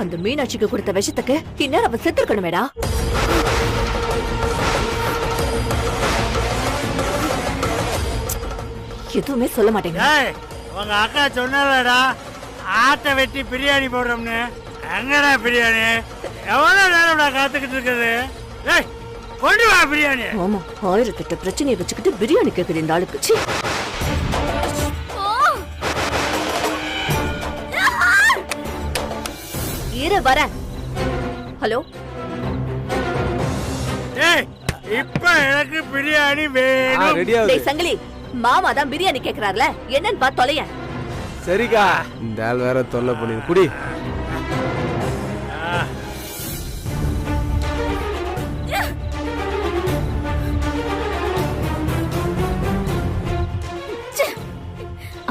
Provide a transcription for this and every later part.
அந்த மீனாட்சிக்கு கொடுத்த விஷத்துக்கு இந்நேரம் அவ செத்துருக்கணுமேடா. எதுவுமே சொல்ல மாட்டேங்க. உங்க அக்கா சொன்னாலடா ஆட்டை வெட்டி பிரியாணி போடுறோம்னு. எங்கடா பிரியாணி? எவ்வளவு நேரம்டா காத்துக்கிட்டு இருக்குது? கொண்டு வா பிரியாணி. ஆமா, 1008 பிரச்சனையை வச்சுக்கிட்டு பிரியாணி கேக்குது இந்த ஆளுக்கு. இரு வரேன். ஹலோ, இப்ப எனக்கு பிரியாணி வேணும். டேய் சங்கிலி, மாமா தான் பிரியாணி கேக்குறாருல, என்னன்னு பார்த்து தொலைய. சரிக்கா, இந்த ஆள் வேற தொல்லை பண்ணி குடி.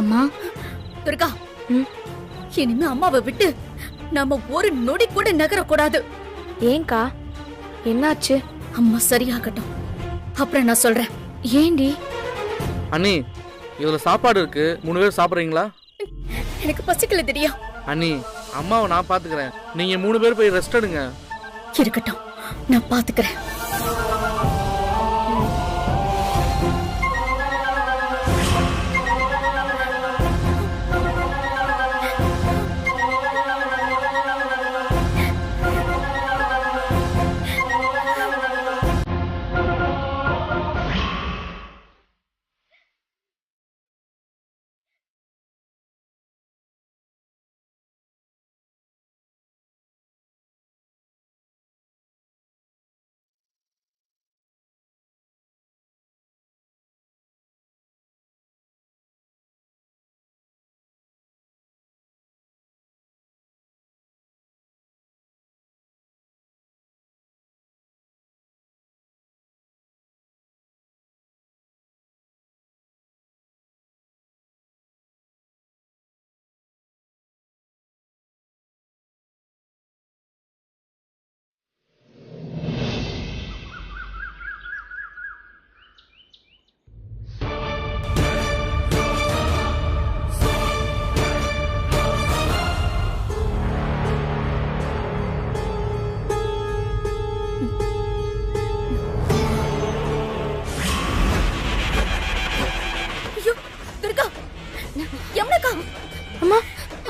அம்மா துர்கா, இனிமே அம்மாவை விட்டு நாம ஒரு நொடி கூட நகரக்கூடாது. ஏங்கா, என்னாச்சு? அம்மா சரியாகட்டும், அப்புறம் நான் சொல்றேன். ஏண்டி? அண்ணி, இதுல சாப்பாடு இருக்கு, 3 பேர் சாப்பிடுறீங்களா? எனக்கு பசிக்கல தெரியும். அண்ணி, அம்மாவை நான் பாத்துக்கிறேன், நீங்க 3 பேர் போய் ரெஸ்ட் எடுங்க. இருக்கட்டும், நான் பாத்துக்கிறேன்.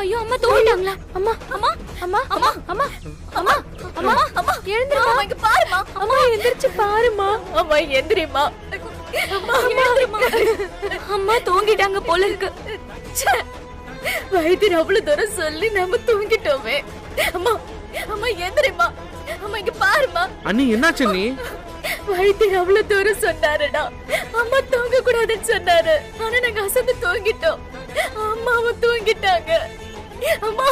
ஐயோ, அம்மா தூங்கிட்டாங்களா? அம்மா அம்மா அம்மா அம்மா அம்மா அம்மா அம்மா அம்மா எழுந்திருமா, இங்க பாருமா. அம்மா எந்திரச்சு பாருமா. அம்மா எந்திரிமா. அம்மா எந்திரிமா. அம்மா தூங்கிட்டாங்க போல இருக்கு. வைத்தியர் அவ்வளவு தூரம் சொல்லி நாம தூங்கிட்டோமே. அம்மா அம்மா எந்திரிமா. அம்மா இங்க பாருமா. அண்ணி, என்னாச்சு நீ? வைத்தியர் அவ்வளவு தூரம் சொன்னாருடா, அம்மா தூங்க கூடாதுன்னு சொன்னாரு. ஆனா நாங்க அசந்து தூங்கிட்டோம். அம்மாவும் தூங்கிட்டாங்க. அம்மா,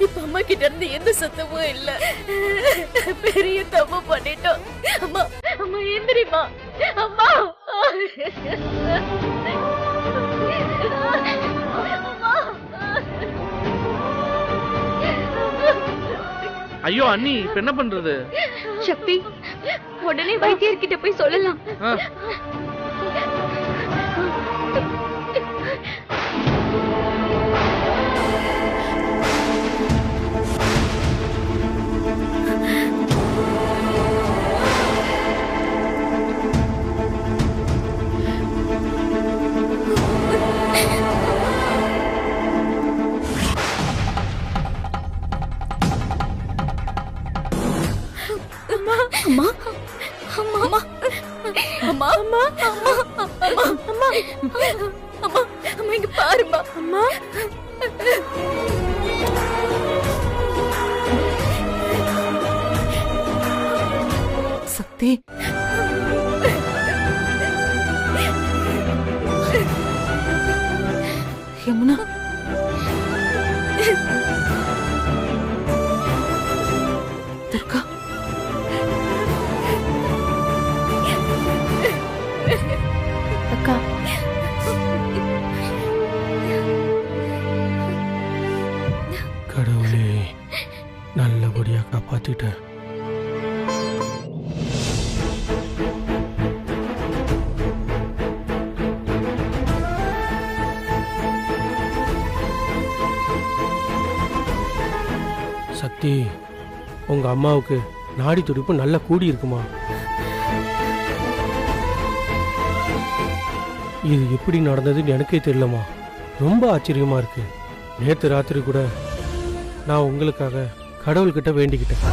இப்ப அம்மா கிட்ட இருந்து எந்த சத்தமும் இல்ல. பெரிய தப்பு பண்ணிட்டோம். அம்மா அம்மா எந்திரிமா. அம்மா ஐயோ அண்ணி, இப்ப என்ன பண்றது? சக்தி, உடனே வைத்தியர்கிட்ட போய் சொல்லலாம். அம்மா அம்மா அம்மா அம்மா அம்மா அம்மா அம்மா அம்மா அம்மா இங்க பாருமா. அம்மா சக்தி, யமுனா, துர்கா, அக்கா, கடவுளே, நல்லபடியா காப்பாத்திட்டேன். சக்தி, உங்க அம்மாவுக்கு நாடி துடிப்பு நல்லா கூடி இருக்குமா? இது எப்படி நடந்ததுன்னு எனக்கே தெரியலமா. ரொம்ப ஆச்சரியமா இருக்கு. நேற்று ராத்திரி கூட நான் உங்களுக்காக கடவுள்கிட்ட வேண்டிக்கிட்டேன்.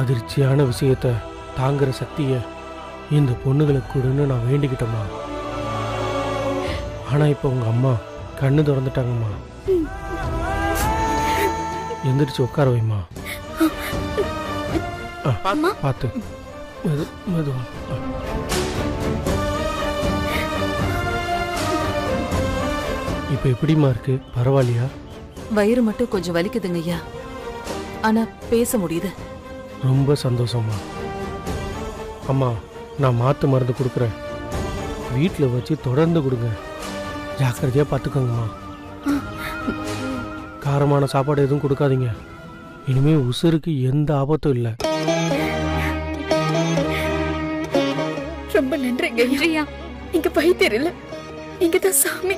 அதிர்ச்சியான விஷயத்த தாங்குற சக்தியை இந்த பொண்ணுகளுக்கு கொடுன்னு நான் வேண்டிக்கிட்டேம்மா. ஆனா இப்ப உங்க அம்மா கண்ணு திறந்துட்டாங்கம்மா. எந்திரிச்சு உட்கார வைம்மா. பார்த்து மெதுவா. இப்ப எப்படிமா இருக்கு? பரவாயில்லையா? வயிறு மட்டும் கொஞ்சம் வலிக்குதுங்க ஐயா, ஆனா பேச முடியுது. ரொம்ப சந்தோஷமா. அம்மா, நான் மாத்து மருந்து கொடுக்குறேன், வீட்டில் வச்சு தொடர்ந்து கொடுங்க. ஜாக்கிரதையா பார்த்துக்கோங்கம்மா. காரமான சாப்பாடு எதுவும் கொடுக்காதீங்க. இனிமே உசுருக்கு எந்த ஆபத்தும் இல்லை. ரொம்ப நன்றிங்க ஐயா. இங்க வைத்தியர் இல்ல, இங்க தான் சாமி.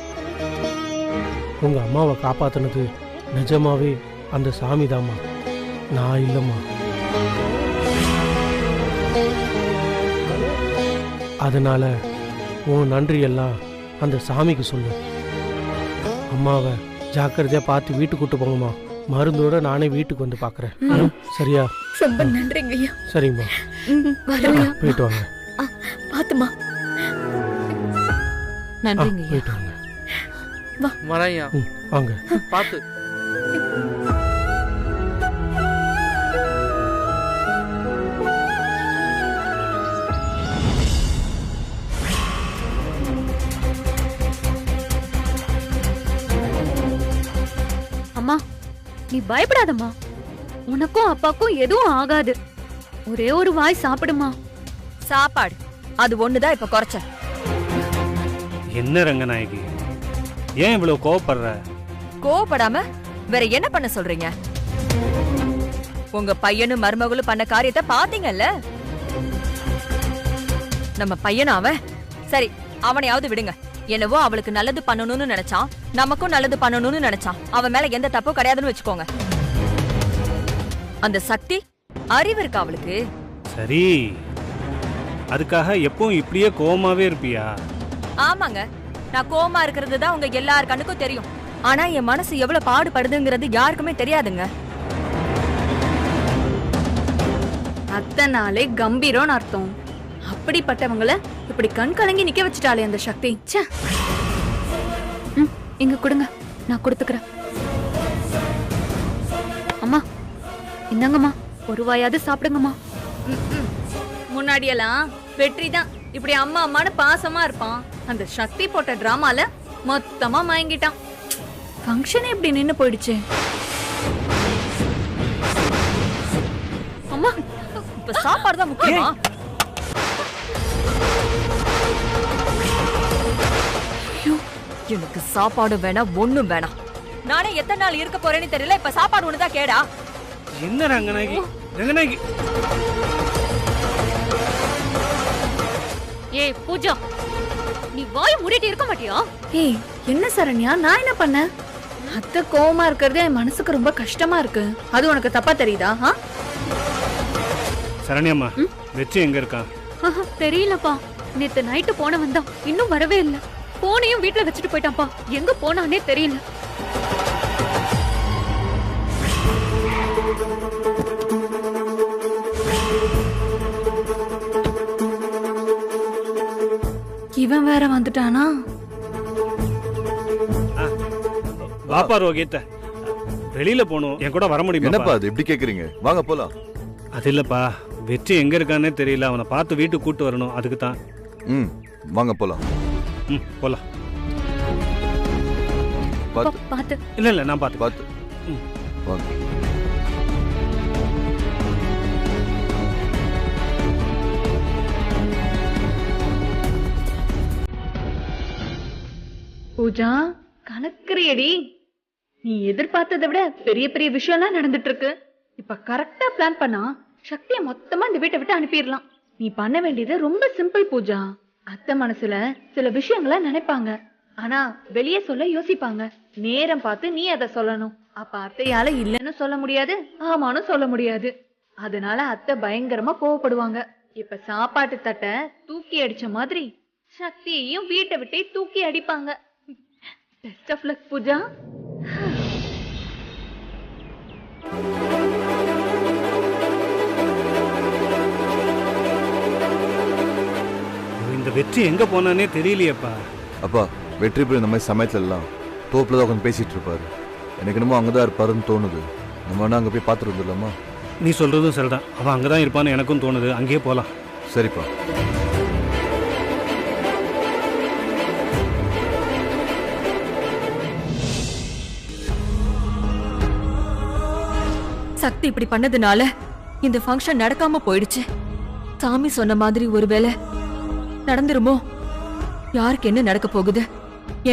உங்க அம்மாவை காப்பாத்தினது நிஜமாவே அந்த சாமி தாம்மா, நான் இல்லைம்மா. அதனால உன் நன்றி எல்லாம் அந்த சாமிக்கு சொல்லு. அம்மாவை ஜாக்கிரதையா பார்த்து வீட்டுக்கு கூட்டு போங்கம்மா. மருந்தோட நானே வீட்டுக்கு வந்து பாக்குறேன். சரியா? ரொம்ப நன்றிங்க ஐயா. சரிங்கம்மா, போயிட்டு வாங்க. பாத்துமா. நன்றிங்க ஐயா. போயிட்டு வாங்க. வரையா வாங்க. பார்த்து. அம்மா, நீ பயப்படாதம்மா. உனக்கும் அப்பாக்கும் எதுவும் ஆகாது. ஒரே ஒரு வாய் சாப்பிடுமா. சாப்பாடு அது ஒண்ணுதான் இப்ப குறைச்ச. என்ன ரங்கநாயகி, ஏன் இவ்வளவு கோவப்படுற? கோவப்படாம வேற என்ன பண்ண சொல்றீங்க? உங்க பையனும் மருமகளும் பண்ண காரியத்தை பாத்தீங்கல்ல. நம்ம பையனும் அவன் சரி, அவனையாவது விடுங்க. என்னவோ அவளுக்கு நல்லது பண்ணணும்னு நினைச்சான், நமக்கும் நல்லது பண்ணணும்னு நினைச்சான். அவன் மேல எந்த தப்பும் கிடையாதுன்னு வச்சுக்கோங்க. அந்த சக்தி அறிவு இருக்கா அவளுக்கு? சரி, அதுக்காக எப்பவும் இப்படியே கோவமாவே இருப்பியா? ஆமாங்க, நான் கோவமா இருக்கிறது தான் உங்க எல்லார் கண்ணுக்கும் தெரியும். ஆனா என் மனசு எவ்வளவு பாடுபடுதுங்கிறது யாருக்குமே தெரியாதுங்க. அத்தனாலே கம்பீரம்னு அர்த்தம். அப்படிப்பட்டவங்கள இப்படி கண் கலங்கி நிக்க வச்சுட்டாலே அந்த சக்தி. இங்க கொடுங்க, நான் கொடுத்துக்கிறேன். அம்மா இந்தாங்கம்மா, ஒரு வாயாவது சாப்பிடுங்கம்மா. முன்னாடியெல்லாம் வெற்றி தான் இப்படி அம்மா அம்மானு பாசமா இருப்பான். அந்த சக்தி போட்ட டிராமால மொத்தமா மயங்கிட்டான். ஃபங்க்ஷன் இப்படி நின்னு போயிடுச்சு. அம்மா, இப்ப சாப்பாடு தான் முக்கியமா? எனக்கு சாப்பாடு வேணாம், ஒண்ணும் வேணாம். நானே எத்தனை நாள் இருக்க போறேன்னு தெரியல. இப்ப சாப்பாடு ஒண்ணுதான் கேடா? என்ன ரங்கநாயகி, ரங்கநாயகி. ஏய் பூஜா, நீ வாய் மூடிட்டு இருக்க மாட்டியா? ஏய் என்ன சரண்யா, நான் என்ன பண்ண? அத்தை கோவமா இருக்கிறது என் மனசுக்கு ரொம்ப கஷ்டமா இருக்கு. அது உனக்கு தப்பா தெரியுதா? சரண்யம்மா, வெற்றி எங்க இருக்கான்? தெரியலப்பா. நேத்து நைட்டு போன வந்தான், இன்னும் வரவே இல்ல. போனையும் வீட்டுல வச்சுட்டு போயிட்டான்ப்பா. எங்க போனானே தெரியல. இவன் வேற வந்துட்டானா? வாப்பா ரோஹித், வெளியில போகணும், என் கூட வர முடியுமா? என்னப்பா அது எப்படி கேக்குறீங்க? வாங்க போலாம். அது இல்லப்பா, வெற்றி எங்க இருக்கானே தெரியல. அவனை பார்த்து வீட்டுக்கு கூட்டு வரணும், அதுக்கு தான். வாங்க போலாம். போலாம். பாத்து. இல்ல நான் பார்த்து வாங்க. பூஜா, கணக்குறியடி. நீ எதிர்பார்த்ததை விட பெரிய பெரிய விஷயம்லாம் நடந்துட்டு இருக்கு. இப்ப கரெக்டா பிளான் பண்ணா சக்தியை மொத்தமா இந்த வீட்டை விட்டு அனுப்பிடலாம். நீ பண்ண வேண்டியது ரொம்ப சிம்பிள் பூஜா. அத்தை மனசுல சில விஷயங்களை நினைப்பாங்க, ஆனா வெளியே சொல்ல யோசிப்பாங்க. நேரம் பார்த்து நீ அதை சொல்லணும். அப்ப அத்தையால இல்லன்னு சொல்ல முடியாது, ஆமான்னு சொல்ல முடியாது. அதனால அத்தை பயங்கரமா கோவப்படுவாங்க. இப்ப சாப்பாட்டு தட்டை தூக்கி அடிச்ச மாதிரி சக்தியையும் வீட்டை விட்டே தூக்கி அடிப்பாங்க. Best of luck Pooja. இந்த வெற்றி எங்க போனானே தெரியலையப்பா. அப்பா வெற்றி பெற இந்த மாதிரி சமயத்துல எல்லாம் தோப்புல தான் உட்காந்து பேசிட்டு இருப்பாரு. எனக்கு என்னமோ அங்கதான் இருப்பாருன்னு தோணுது. நம்ம வேணா அங்க போய் பார்த்துட்டு வந்துடலாமா? நீ சொல்றதும் சரிதான். அவன் அங்கதான் இருப்பான்னு எனக்கும் தோணுது. அங்கேயே போலாம். சரிப்பா. சக்தி இப்படி பண்ணதுனால இந்த ஃபங்க்ஷன் நடக்காம போயிடுச்சு. சாமி சொன்ன மாதிரி ஒருவேளை நடந்துருமோ? யாருக்கு என்ன நடக்க போகுது?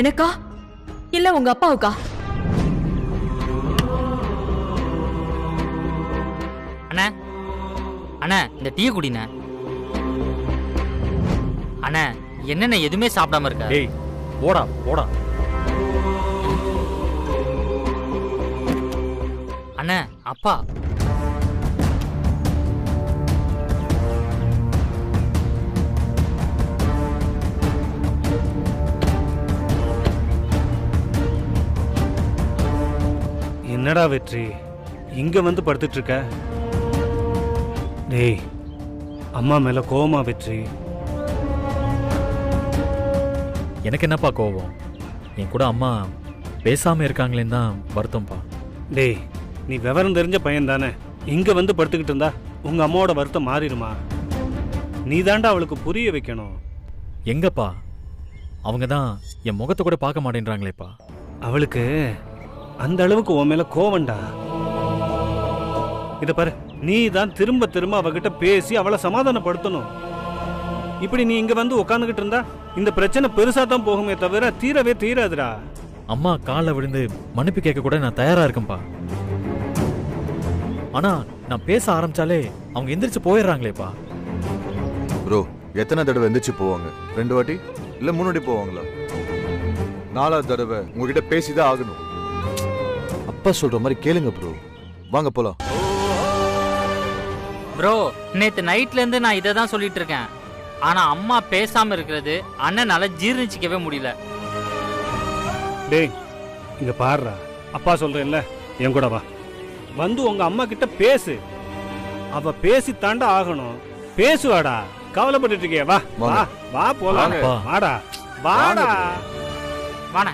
எனக்கா இல்ல உங்க அப்பாவுக்கா? அண்ணா அண்ணா இந்த டீ குடிண்ணே. அண்ணா என்னென்ன எதுவுமே சாப்பிடாம இருக்க? டேய் போடா போடா. அண்ணா அப்பா என்னடா வெற்றி இங்க வந்து படுத்துட்டு இருக்க? டேய் அம்மா மேல கோவமா வெற்றி? எனக்கு என்னப்பா கோவம்? என் கூட அம்மா பேசாம இருக்காங்களேன்னு தான் வருத்தம்ப்பா. டேய் நீ விவரம் தெரிஞ்ச பையன் தானே. இங்க வந்து படுத்துக்கிட்டு இருந்தா உங்க அம்மாவோட வருத்தம் மாறிடுமா? நீ தாண்டா அவளுக்கு புரிய வைக்கணும். எங்கப்பா அவங்க தான் என் முகத்தை கூட பார்க்க மாட்டேன்றாங்களேப்பா. அவளுக்கு அந்த அளவுக்கு உன் மேல கோவண்டா. இத பாரு, நீ தான் திரும்ப திரும்ப அவகிட்ட பேசி அவளை சமாதானப்படுத்தணும். இப்படி நீ இங்க வந்து உட்காந்துக்கிட்டு இருந்தா இந்த பிரச்சனை பெருசா தான் போகுமே தவிர தீரவே தீராதுடா. அம்மா காலில் விழுந்து மன்னிப்பு கேட்க கூட நான் தயாரா இருக்கேன்ப்பா. ஆனா நான் பேச ஆரம்பிச்சாலே அவங்க எந்திரிச்சு போயிடுறாங்களேப்பா. ப்ரோ எத்தனை தடவை எந்திரிச்சு போவாங்க? 2 வாட்டி இல்ல 3 வாட்டி போவாங்களா? 4வது தடவை உங்ககிட்ட பேசிதான் ஆகணும். அப்பா சொல்ற மாதிரி கேளுங்க ப்ரோ. வாங்க போலாம். ப்ரோ நேத்து நைட்ல இருந்து நான் இதை தான் சொல்லிட்டு இருக்கேன். ஆனா அம்மா பேசாம இருக்கிறது அண்ணனால ஜீர்ணிச்சிக்கவே முடியல. டேய் இங்க பாருடா, அப்பா சொல்றேன்ல, என் கூட வா. வந்து உங்க அம்மா கிட்ட பேசு. அவ பேசி தாண்டா ஆகணும். பேசுவாடா, கவலைப்பட்டு இருக்கியா? வா வா வா போலாம். வாடா வாடா வாண.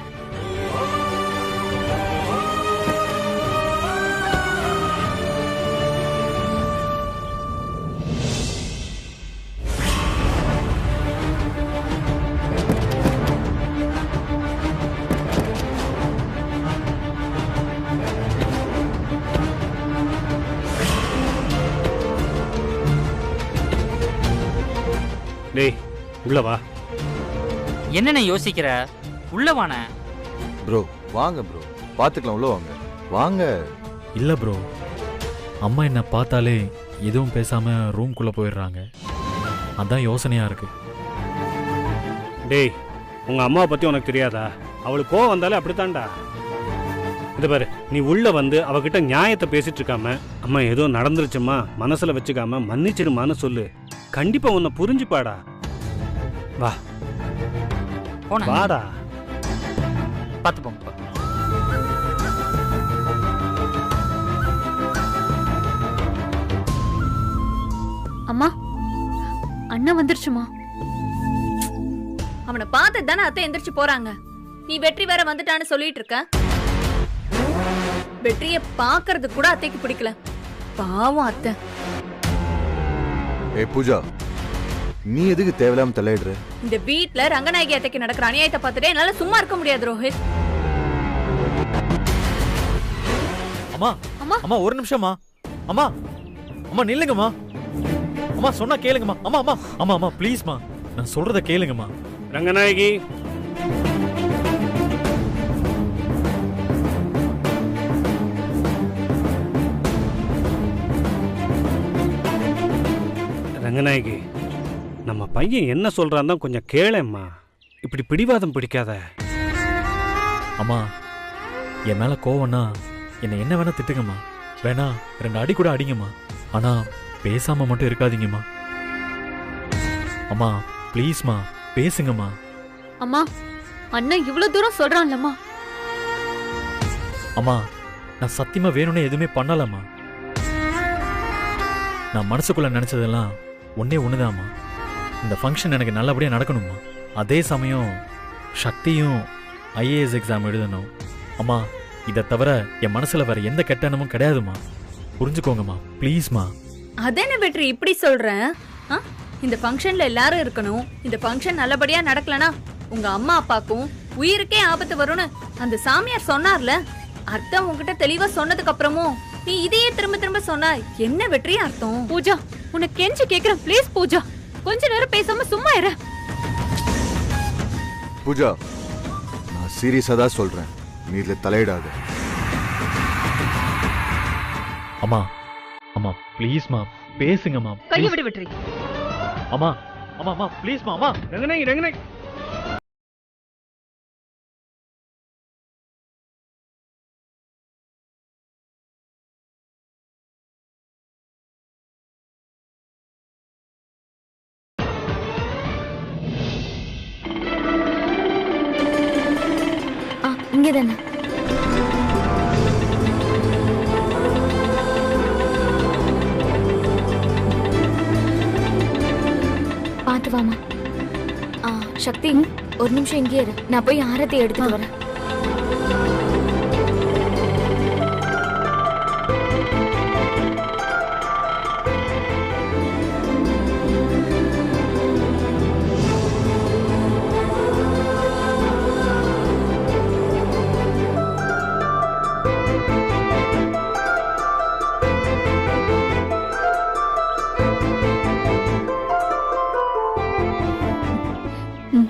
டேய் உள்ள வா. என்னென்ன யோசிக்கிற? உள்ள வாண. ப்ரோ வாங்க ப்ரோ, பாத்துக்கலாம். உள்ள வாங்க வாங்க. இல்ல ப்ரோ, அம்மா என்ன பார்த்தாலே எதுவும் பேசாம ரூம்குள்ள போயிடுறாங்க. அதான் யோசனையா இருக்கு. டேய் உங்க அம்மாவை பத்தி உனக்கு தெரியாதா? அவளுக்கு கோவம் வந்தாலே அப்படித்தான்டா. இது பாரு, நீ உள்ள வந்து அவகிட்ட நியாயத்தை பேசிட்டு இருக்காம, அம்மா ஏதோ நடந்துருச்சுமா மனசுல வச்சுக்காம மன்னிச்சிடுமான்னு சொல்லு. கண்டிப்பா உன்னை புரிஞ்சுப்பாடா. வா வாடா. பார்த்து போங்க. அம்மா அண்ணா வந்துருச்சுமா. அவனை பார்த்து தானே அத்தை எந்திரிச்சு போறாங்க. நீ வெற்றி வேற வந்துட்டான்னு சொல்லிட்டு இருக்க. வெற்றிய பாக்குறது கூட அத்தைக்கு பிடிக்கல. பாவம் அத்தை. ஏ பூஜா, நீ எதுக்கு தேவையில்லாம தலையிடுற? இந்த வீட்ல ரங்கநாயகி அத்தைக்கு நடக்கிற அநியாயத்தை பார்த்துட்டே என்னால சும்மா இருக்க முடியாது ரோஹித். அம்மா அம்மா அம்மா ஒரு நிமிஷமா. அம்மா அம்மா நில்லுங்கம்மா. அம்மா சொன்னா கேளுங்கம்மா. அம்மா அம்மா அம்மா அம்மா ப்ளீஸ்மா, நான் சொல்றத கேளுங்கம்மா. ரங்கநாயகி ரங்கநாயகி, நம்ம பையன் என்ன சொல்றான் கொஞ்சம் கேளேம்மா. இப்படி பிடிவாதம் பிடிக்காத. அம்மா என் மேல கோவம்னா என்னை என்ன வேணா திட்டுங்கம்மா, வேணா 2 அடி கூட அடிங்கம்மா, ஆனா பேசாம மட்டும் இருக்காதீங்கம்மா. அம்மா ப்ளீஸ்மா பேசுங்கம்மா. அம்மா அண்ணன் இவ்வளவு தூரம் சொல்றான்லம்மா. அம்மா நான் சத்தியமா வேணும்னு எதுவுமே பண்ணலம்மா. நான் மனசுக்குள்ள நினைச்சதெல்லாம் ஒன்னே ஒண்ணுதாம்மா. இந்த ஃபங்க்ஷன் எனக்கு நல்லபடியா நடக்கணும்மா. அதே சமயம் சக்தியும் IAS எக்ஸாம் எழுதணும். அம்மா இதை தவிர என் மனசுல வேற எந்த கெட்ட எண்ணமும் கிடையாதுமா, புரிஞ்சுக்கோங்கம்மா ப்ளீஸ்மா. அதென்ன வெற்றி இப்படி சொல்றேன்? இந்த ஃபங்க்ஷன்ல எல்லாரும் இருக்கணும். இந்த ஃபங்க்ஷன் நல்லபடியா நடக்கலனா உங்க அம்மா அப்பாக்கும் உயிருக்கே ஆபத்து வரும்னு அந்த சாமியார் சொன்னார்ல. அர்த்தம் உங்ககிட்ட தெளிவா சொன்னதுக்கு அப்புறமும் நீ இதையே திரும்ப திரும்ப சொன்னா என்ன வெற்றி அர்த்தம்? பூஜா உனக்கு கெஞ்சி கேக்குறேன், ப்ளீஸ் பூஜா, கொஞ்ச நேரம் பேசாம சும்மா இரு. பூஜா நான் சீரியஸா தான் சொல்றேன், நீ இதுல தலையிடாத. அம்மா அம்மா ப்ளீஸ்மா பேசுங்கம்மா. கையை விடு வெற்றி. அம்மா அம்மா அம்மா ப்ளீஸ்மா. அம்மா ரங்கனை ரங்கனை இங்கதானே பாத்து வாமா. சக்தி ஒரு நிமிஷம் இங்கே இரு, நான் போய் ஆரத்தி எடுத்துட்டு வரேன்.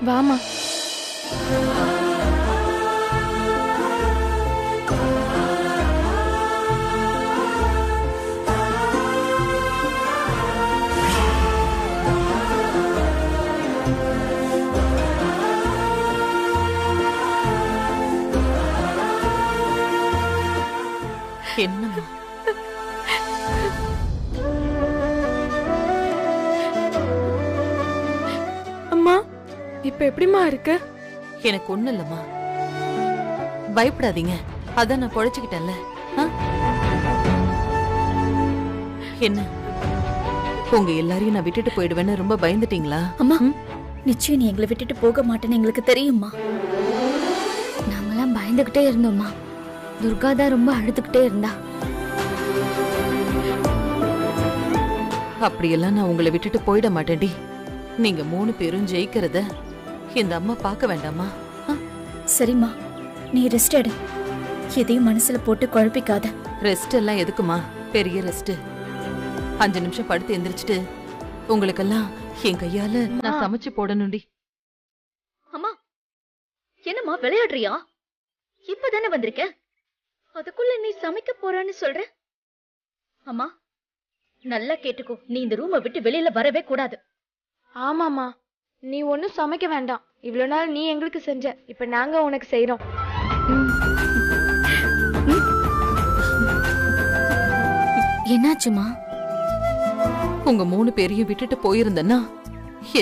வாமா. என்னம்மா அம்மா இப்ப எப்படிமா இருக்கு? எனக்கு ஒண்ணு இல்லம்மா, பயப்படாதீங்க, அதான் நான் பொழைச்சுக்கிட்டேன்ல. என்ன உங்க எல்லாரையும் நான் விட்டுட்டு போயிடுவேன்னு ரொம்ப பயந்துட்டீங்களா? அம்மா நிச்சயம் நீ எங்களை விட்டுட்டு போக மாட்டேன்னு எங்களுக்கு தெரியுமா. நாங்கெல்லாம் பயந்துகிட்டே இருந்தோம்மா. துர்கா தான் ரொம்ப அழுதுகிட்டே இருந்தா. அப்படியெல்லாம் நான் உங்களை விட்டுட்டு போயிட மாட்டேன்டி. நீங்க 3 பேரும் ஜெயிக்கிறத இந்த அம்மா பார்க்க வேண்டாமா? சரிம்மா நீ ரெஸ்ட் எடு, எதையும் மனசுல போட்டு குழப்பிக்காத. ரெஸ்ட் எல்லாம் எதுக்குமா? பெரிய ரெஸ்ட் 5 நிமிஷம் படுத்து எந்திரிச்சிட்டு உங்களுக்கெல்லாம் என் கையால நான் சமைச்சு போடணும்டி. அம்மா என்னம்மா விளையாடுறியா? இப்பதானே வந்திருக்க, அதுக்குள்ள நீ சமைக்க போறான்னு சொல்ற? அம்மா நல்லா கேட்டுக்கோ, நீ இந்த ரூமை விட்டு வெளியில வரவே கூடாது. ஆமாமா, நீ ஒன்னும் சமைக்க வேண்டாம். இவ்வளவு நாள் நீ எங்களுக்கு செஞ்ச, இப்ப நாங்க உனக்கு செய்யறோம். என்னாச்சுமா? உங்க 3 பேரையும் விட்டுட்டு போயிருந்தேன்னா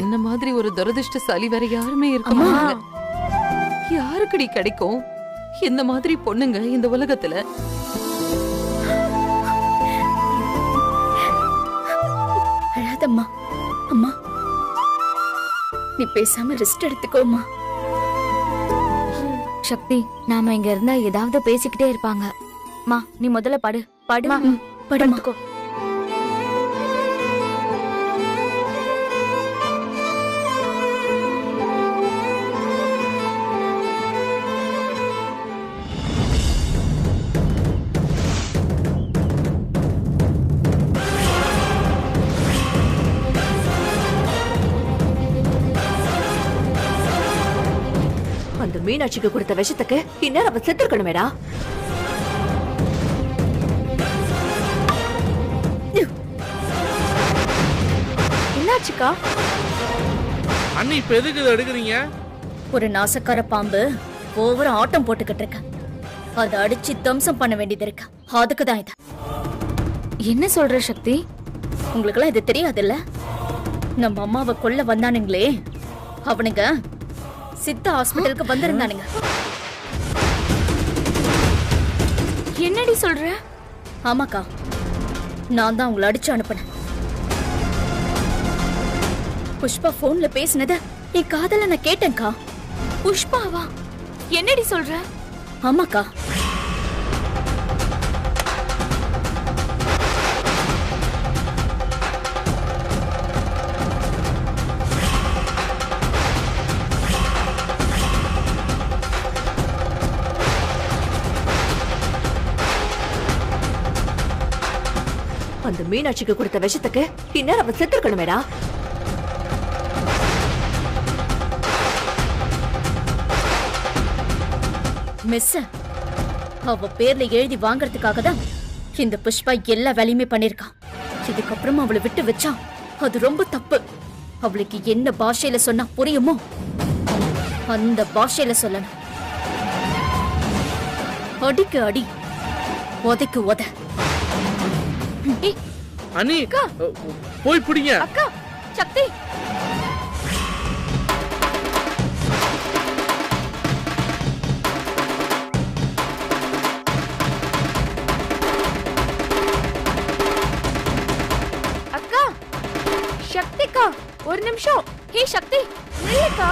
என்ன மாதிரி ஒரு துரதிருஷ்டசாலி வேற யாருமே இருக்க மாட்டாங்க. யாருக்குடி கிடைக்கும் இந்த மாதிரி பொண்ணுங்க இந்த உலகத்துல? அழாதம்மா. அம்மா நீ பேசாம ரெஸ்ட் எடுத்துக்கோமா. சக்தி நாம இங்க இருந்தா ஏதாவது பேசிக்கிட்டே இருப்பாங்க. மா நீ முதல்ல படு. படுமா படுமா. அந்த மீனாட்சிக்கு கொடுத்த விஷத்துக்கு இந்நேரம் அவ செத்துருக்கணுமேடா. என்னாச்சுக்கா? அண்ணி இப்ப எதுக்கு இதை எடுக்கிறீங்க? ஒரு நாசக்கார பாம்பு ஓவர ஆட்டம் போட்டுக்கிட்டு இருக்க. அதை அடிச்சு தம்சம் பண்ண வேண்டியது இருக்கு. அதுக்கு தான் இது. என்ன சொல்ற சக்தி? உங்களுக்கெல்லாம் இது தெரியாதுல்ல? நம்ம அம்மாவை கொல்ல வந்தானுங்களே, அவனுங்க சித்தா ஹாஸ்பிட்டலுக்கு வந்திருந்தானுங்க. என்னடி சொல்ற? ஆமாக்கா, நான் தான் உங்களை அடிச்சு அனுப்பினேன். புஷ்பா போன்ல பேசினத என் காதல நான் கேட்டேன்க்கா. புஷ்பாவா? என்னடி சொல்ற? ஆமாக்கா. அந்த மீனாட்சிக்கு கொடுத்த விஷத்துக்கு இந்நேரம் அவன் செத்துருக்கணுமேடா. மிஸ், அவ பேர்ல எழுதி வாங்கறதுக்காக தான் இந்த புஷ்பா எல்லா வேலையுமே பண்ணிருக்கான். இதுக்கப்புறம் அவளை விட்டு வச்சா அது ரொம்ப தப்பு. அவளுக்கு என்ன பாஷையில சொன்னா புரியுமோ அந்த பாஷையில சொல்லணும். அடிக்கு அடி, உதைக்கு உத. அனி போய் பிடிங்க. அக்கா, சக்தி. அக்கா, சக்திக்கா, ஒரு நிமிஷம். ஹே சக்தி, நில்லுக்கா.